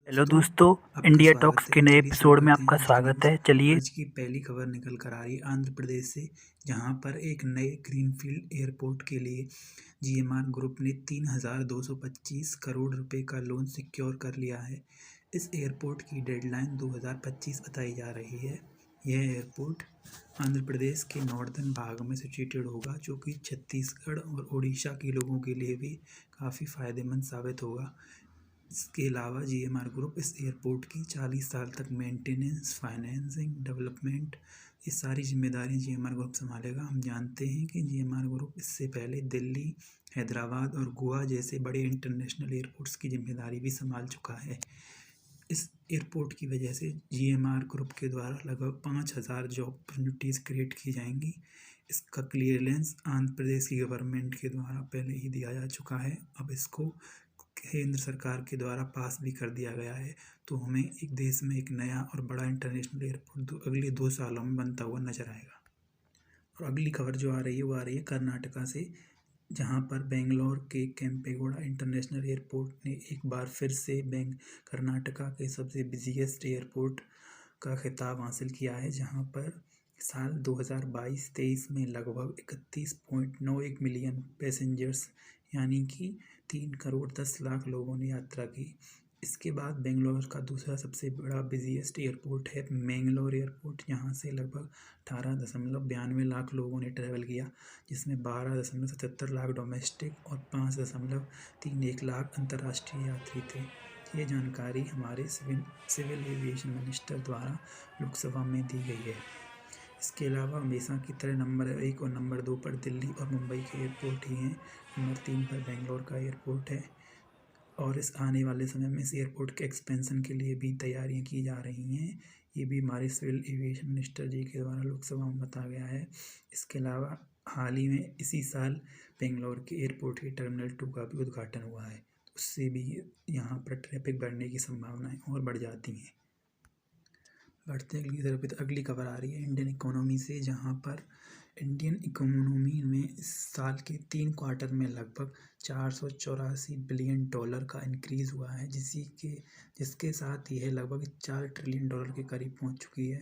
Hello दोस्तों, दोस्तों, आपका इंडिया स्वागत टॉक्स है। के नए चलिए शुरू एपिसोड में करते आपका हैं आज की स्वागत न्यूज़। है। चलिए। आज की पहली खबर निकल कर आ रही है आंध्र प्रदेश से, जहां पर एक नए ग्रीनफील्ड एयरपोर्ट के लिए जीएमआर ग्रुप ने 3,225 करोड़ रुपए का लोन सिक्योर कर लिया है। इस एयरपोर्ट की डेडलाइन 2025 बताई जा रही है। यह एयरपोर्ट आंध्र प्रदेश के नॉर्दर्न भाग में सिचुएटेड होगा, जो कि छत्तीसगढ़ और उड़ीसा के लोगों के लिए भी काफ़ी फ़ायदेमंद साबित होगा। इसके अलावा जीएमआर ग्रुप इस एयरपोर्ट की 40 साल तक मेंटेनेंस, फाइनेंसिंग, डेवलपमेंट, ये सारी जिम्मेदारियां जीएमआर ग्रुप संभालेगा। हम जानते हैं कि जीएमआर ग्रुप इससे पहले दिल्ली, हैदराबाद और गोवा जैसे बड़े इंटरनेशनल एयरपोर्ट्स की जिम्मेदारी भी संभाल चुका है। इस एयरपोर्ट की वजह से जीएमआर ग्रुप के द्वारा लगभग 5,000 जॉब अपॉर्चुनिटीज़ क्रिएट की जाएंगी। इसका क्लियरेंस आंध्र प्रदेश की गवर्नमेंट के द्वारा पहले ही दिया जा चुका है। अब इसको केंद्र सरकार के द्वारा पास भी कर दिया गया है। तो हमें एक देश में एक नया और बड़ा इंटरनेशनल एयरपोर्ट अगले 2 सालों में बनता हुआ नजर आएगा। और अगली खबर जो आ रही है वो आ रही है कर्नाटका से, जहां पर बेंगलोर के केम्पेगौड़ा इंटरनेशनल एयरपोर्ट ने एक बार फिर से कर्नाटका के सबसे बिजिएस्ट एयरपोर्ट का खिताब हासिल किया है, जहां पर साल 2022-23 में लगभग 31.91 मिलियन पैसेंजर्स यानी कि 3,10,00,000 लोगों ने यात्रा की। इसके बाद बेंगलोर का दूसरा सबसे बड़ा बिजिएस्ट एयरपोर्ट है मैंगलोर एयरपोर्ट। यहाँ से लगभग 18.92 लाख लोगों ने ट्रैवल किया, जिसमें 12.77 लाख डोमेस्टिक और 5.31 लाख अंतर्राष्ट्रीय यात्री थे। ये जानकारी हमारे सिविल एविएशन मिनिस्टर द्वारा लोकसभा में दी गई है। इसके अलावा हमेशा की तरह नंबर 1 और नंबर 2 पर दिल्ली और मुंबई के एयरपोर्ट ही हैं। नंबर 3 पर बेंगलोर का एयरपोर्ट है। और इस आने वाले समय में इस एयरपोर्ट के एक्सपेंशन के लिए भी तैयारियां की जा रही हैं। ये भी हमारे सिविल एविएशन मिनिस्टर जी के द्वारा लोकसभा में बताया गया है। इसके अलावा हाल ही में इसी साल बेंगलोर के एयरपोर्ट के टर्मिनल 2 का भी उद्घाटन हुआ है। उससे भी यहाँ पर ट्रैफिक बढ़ने की संभावनाएं और बढ़ जाती हैं। बढ़ते अगली तरफ अगली खबर आ रही है इंडियन इकोनॉमी से, जहाँ पर इंडियन इकोनॉमी में इस साल के 3 क्वार्टर में लगभग 484 बिलियन डॉलर का इंक्रीज़ हुआ है, जिसके साथ यह लगभग 4 ट्रिलियन डॉलर के करीब पहुंच चुकी है।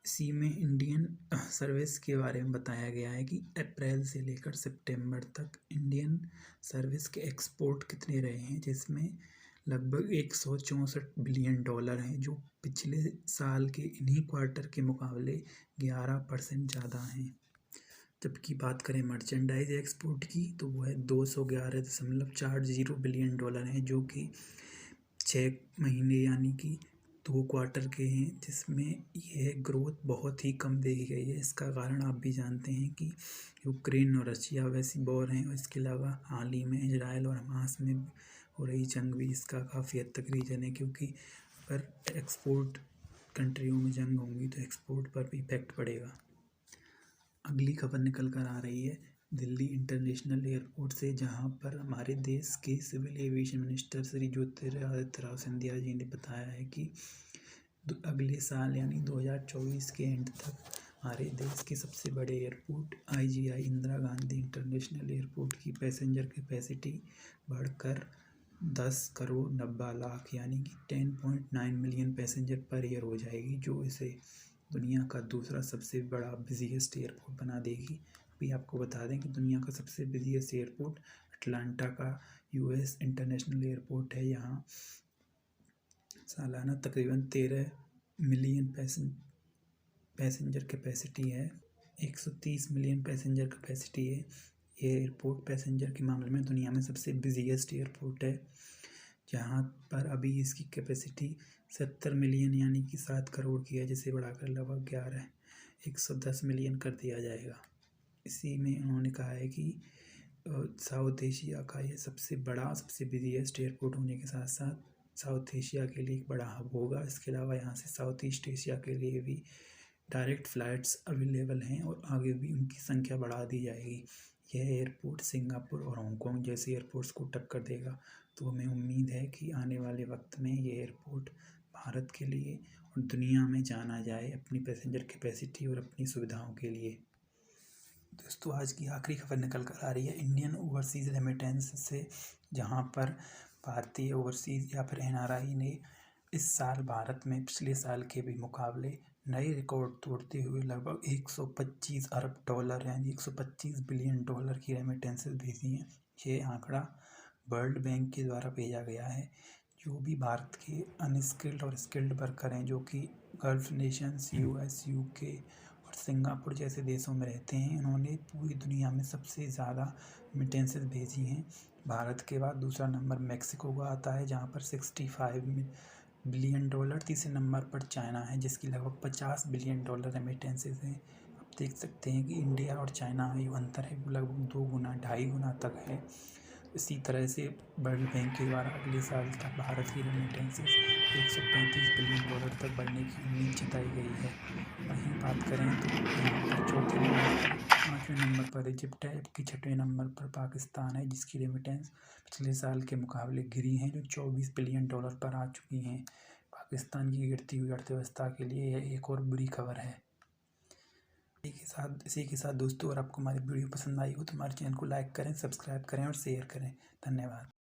इसी में इंडियन सर्विस के बारे में बताया गया है कि अप्रैल से लेकर सितंबर तक इंडियन सर्विस के एक्सपोर्ट कितने रहे हैं, जिसमें लगभग 164 बिलियन डॉलर हैं, जो पिछले साल के इन्हीं क्वार्टर के मुकाबले 11% ज़्यादा हैं। जबकि बात करें मर्चेंडाइज एक्सपोर्ट की, तो वो है 211.40 बिलियन डॉलर हैं, जो कि 6 महीने यानी कि 2 क्वार्टर के हैं, जिसमें यह ग्रोथ बहुत ही कम देखी गई है। इसका कारण आप भी जानते हैं कि यूक्रेन और रशिया वैसी वॉर हैं, और इसके अलावा हाल ही में इजराइल और हमास में हो रही जंग भी इसका काफ़ी हद तक रीज़न है, क्योंकि अगर एक्सपोर्ट कंट्रियों में जंग होंगी तो एक्सपोर्ट पर भी इफेक्ट पड़ेगा। अगली खबर निकल कर आ रही है दिल्ली इंटरनेशनल एयरपोर्ट से, जहां पर हमारे देश के civil aviation minister Shri Jyotiraditya Rao Scindia ji ने बताया है कि अगले साल यानी 2024 के एंड तक हमारे देश के सबसे बड़े airport IGI Indira Gandhi international airport की पैसेंजर कैपेसिटी बढ़कर 10,90,00,000 यानी कि 10.9 मिलियन पैसेंजर पर ईयर हो जाएगी, जो इसे दुनिया का दूसरा सबसे बड़ा बिजिएस्ट एयरपोर्ट बना देगी। अभी आपको बता दें कि दुनिया का सबसे बिजिएस्ट एयरपोर्ट अटलांटा का यूएस इंटरनेशनल एयरपोर्ट है। यहाँ सालाना तकरीबन 13 मिलियन पैसेंजर कैपेसिटी है, 130 मिलियन पैसेंजर कैपेसिटी है। ये एयरपोर्ट पैसेंजर के मामले में दुनिया में सबसे बिजिएस्ट एयरपोर्ट है, जहाँ पर अभी इसकी कैपेसिटी 70 मिलियन यानी कि 7 करोड़ की है, जिसे बढ़ाकर लगभग 110 मिलियन कर दिया जाएगा। इसी में उन्होंने कहा है कि साउथ एशिया का ये सबसे बड़ा सबसे बिजिएस्ट एयरपोर्ट होने के साथ साथ साउथ एशिया के लिए एक बड़ा हब होगा। इसके अलावा यहाँ से साउथ ईस्ट एशिया के लिए भी डायरेक्ट फ़्लाइट्स अवेलेबल हैं, और आगे भी उनकी संख्या बढ़ा दी जाएगी। यह एयरपोर्ट सिंगापुर और हांगकांग जैसे एयरपोर्ट्स को टक्कर देगा। तो हमें उम्मीद है कि आने वाले वक्त में ये एयरपोर्ट भारत के लिए और दुनिया में जाना जाए अपनी पैसेंजर कैपेसिटी और अपनी सुविधाओं के लिए। दोस्तों, आज की आखिरी खबर निकल कर आ रही है इंडियन ओवरसीज़ रेमिटेंस से, जहां पर भारतीय ओवरसीज़ या फिर एनआरआई ने इस साल भारत में पिछले साल के भी मुकाबले नए रिकॉर्ड तोड़ते हुए लगभग 125 अरब डॉलर यानी 125 बिलियन डॉलर की रेमिटेंसेस भेजी हैं। ये आंकड़ा वर्ल्ड बैंक के द्वारा भेजा गया है। जो भी भारत के अनस्किल्ड और स्किल्ड वर्कर हैं, जो कि गल्फ नेशंस, यूएस, यूके और सिंगापुर जैसे देशों में रहते हैं, इन्होंने पूरी दुनिया में सबसे ज़्यादा रेमिटेंसेस भेजी हैं। भारत के बाद दूसरा नंबर मेक्सिको का आता है, जहाँ पर 65 बिलियन डॉलर। तीसरे नंबर पर चाइना है, जिसकी लगभग 50 बिलियन डॉलर रेमिटेंसेस हैं। आप देख सकते हैं कि इंडिया और चाइना में जो अंतर है वो लगभग 2 गुना 2.5 गुना तक है। इसी तरह से वर्ल्ड बैंक के द्वारा अगले साल तक भारत की रेमिटेंसेस 135 बिलियन डॉलर तक बढ़ने की उम्मीद जताई गई है। वहीं बात करें तो यहाँ पर चौथे नंबर पर, 5वें नंबर पर इजिप्ट है, जबकि 6वें नंबर पर पाकिस्तान है, जिसकी रेमिटेंस पिछले साल के मुकाबले गिरी हैं, जो 24 बिलियन डॉलर पर आ चुकी हैं। पाकिस्तान की गिरती हुई अर्थव्यवस्था के लिए यह एक और बुरी खबर है। इसी के साथ दोस्तों, अगर आपको हमारी वीडियो पसंद आई हो तो हमारे चैनल को लाइक करें, सब्सक्राइब करें और शेयर करें। धन्यवाद।